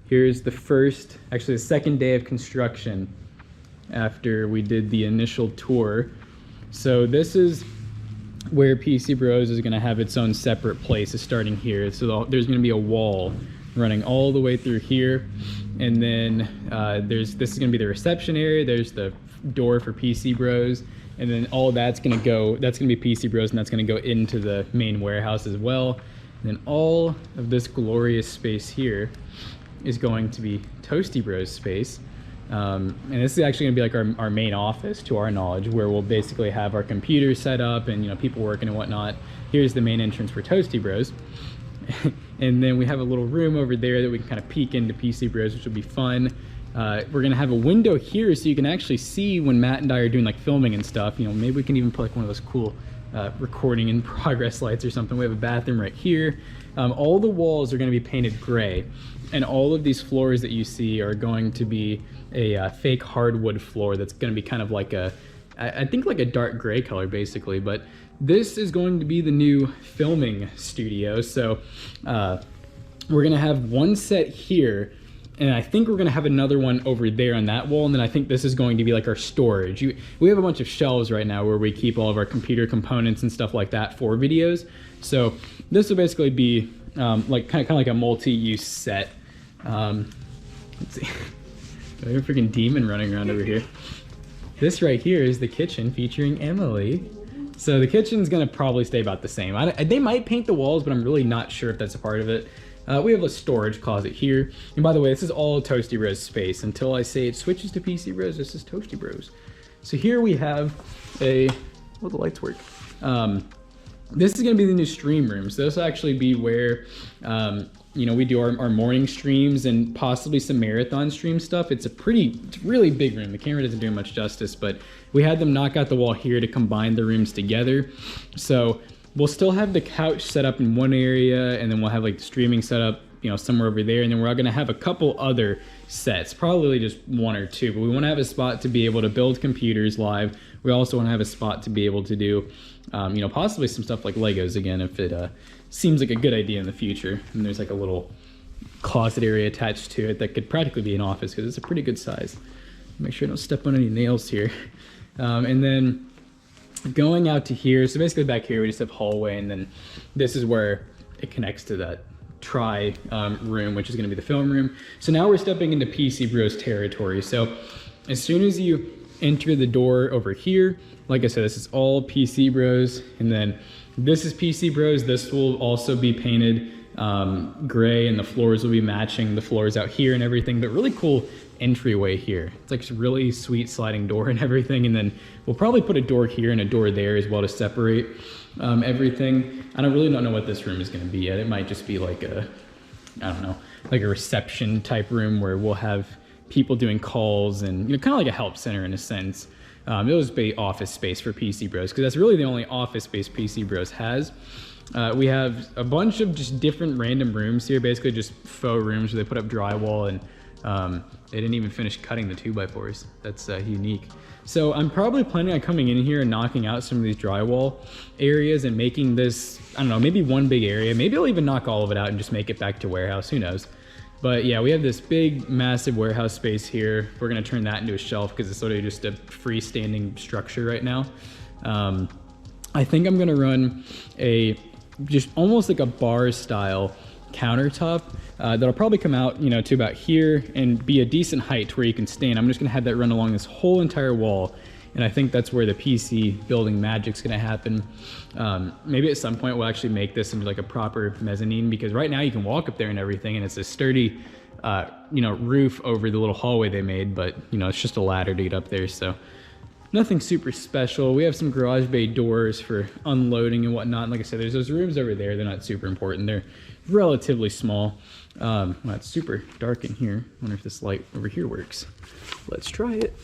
Here's the first, actually the second day of construction after we did the initial tour. So this is where PC Bros is gonna have its own separate place, is starting here. So there's gonna be a wall running all the way through here. And then this is gonna be the reception area. There's the door for PC Bros. And then all that's gonna be PC Bros, and that's gonna go into the main warehouse as well. And then all of this glorious space here is going to be Toasty Bros space. And this is actually gonna be like our main office, to our knowledge, where we'll basically have our computers set up and, you know, people working and whatnot. Here's the main entrance for Toasty Bros. And then we have a little room over there that we can kind of peek into PC Bros, which will be fun. We're gonna have a window here so you can actually see when Matt and I are doing like filming and stuff. You know, maybe we can even put like one of those cool recording in progress lights or something. We have a bathroom right here. All the walls are gonna be painted gray, and all of these floors that you see are going to be a fake hardwood floor that's gonna be kind of like I think like a dark gray color basically. But this is going to be the new filming studio. So we're gonna have one set here, and I think we're gonna have another one over there on that wall, and then I think this is going to be like our storage. We have a bunch of shelves right now where we keep all of our computer components and stuff like that for videos. So this will basically be like kind of like a multi-use set. Let's see, I have a freaking demon running around over here. This right here is the kitchen featuring Emily. So the kitchen's gonna probably stay about the same. They might paint the walls, but I'm really not sure if that's a part of it. We have a storage closet here. And by the way, this is all Toasty Bros space. Until I say it switches to PC Bros, this is Toasty Bros. So here we have the lights work. This is gonna be the new stream room. So this will actually be where, you know, we do our morning streams and possibly some marathon stream stuff. It's really big room. The camera doesn't do much justice, but we had them knock out the wall here to combine the rooms together. So we'll still have the couch set up in one area, and then we'll have like streaming set up, you know, somewhere over there. And then we're gonna have a couple other sets, probably just one or two, but we wanna have a spot to be able to build computers live. We also wanna have a spot to be able to do, you know, possibly some stuff like Legos again, if it seems like a good idea in the future. And there's like a little closet area attached to it that could practically be an office because it's a pretty good size. Make sure I don't step on any nails here. And then going out to here, so basically back here we just have hallway, and then this is where it connects to that room, which is going to be the film room. So now we're stepping into PC Bros territory. So as soon as you enter the door over here, like I said, this is all PC Bros, and then this is PC Bros. This will also be painted gray, and the floors will be matching the floors out here and everything. But really cool entryway here. It's like a really sweet sliding door and everything. And then we'll probably put a door here and a door there as well to separate everything. I really don't know what this room is going to be yet. It might just be like I don't know, like a reception type room where we'll have people doing calls and, you know, kind of like a help center in a sense. It'll just be office space for PC Bros, because that's really the only office space PC Bros has. We have a bunch of just different random rooms here, basically just faux rooms where they put up drywall, and they didn't even finish cutting the 2x4s. That's unique. So I'm probably planning on coming in here and knocking out some of these drywall areas and making this, I don't know, maybe one big area. Maybe I'll even knock all of it out and just make it back to warehouse, who knows. But yeah, we have this big, massive warehouse space here. We're gonna turn that into a shelf because it's sort of just a freestanding structure right now. I think I'm gonna run just almost like a bar style countertop that'll probably come out, you know, to about here and be a decent height to where you can stand. I'm just gonna have that run along this whole entire wall, and I think that's where the PC building magic's gonna happen. Maybe at some point we'll actually make this into like a proper mezzanine, because right now you can walk up there and everything, and it's a sturdy, you know, roof over the little hallway they made, but you know, it's just a ladder to get up there, so nothing super special. We have some garage bay doors for unloading and whatnot. And like I said, there's those rooms over there. They're not super important. They're relatively small. Well, it's super dark in here. I wonder if this light over here works. Let's try it.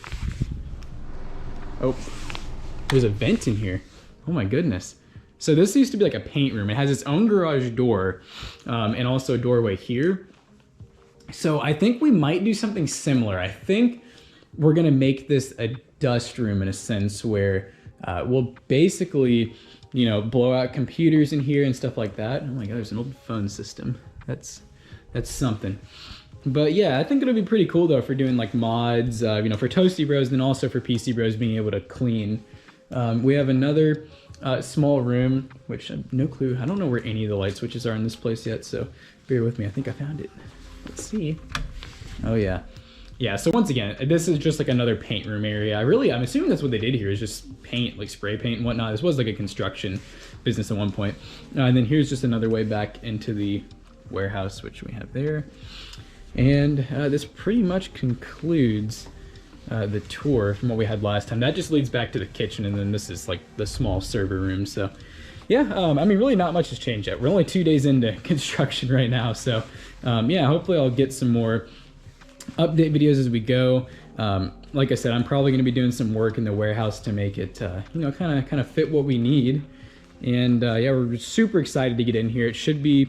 Oh, there's a vent in here. Oh my goodness. So this used to be like a paint room. It has its own garage door and also a doorway here. So I think we might do something similar. I think we're gonna make this a dust room in a sense, where we'll basically, you know, blow out computers in here and stuff like that. Oh my god, there's an old phone system. That's something. But yeah, I think it'll be pretty cool though for doing like mods, you know, for Toasty Bros, then also for PC Bros being able to clean. We have another small room, which I have no clue. I don't know where any of the light switches are in this place yet, so bear with me. I think I found it. Let's see. Oh yeah. Yeah, so once again, this is just like another paint room area. I'm assuming that's what they did here, is just paint, like spray paint and whatnot. This was like a construction business at one point. And then here's just another way back into the warehouse, which we have there. And this pretty much concludes the tour from what we had last time. That just leads back to the kitchen, and then this is like the small server room. So yeah, I mean, really not much has changed yet. We're only 2 days into construction right now. So yeah, hopefully I'll get some more update videos as we go. Like I said, I'm probably going to be doing some work in the warehouse to make it, you know, kind of fit what we need. And yeah, we're super excited to get in here. It should be,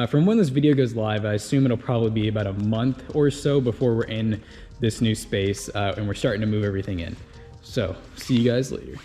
from when this video goes live, I assume it'll probably be about a month or so before we're in this new space and we're starting to move everything in. So, see you guys later.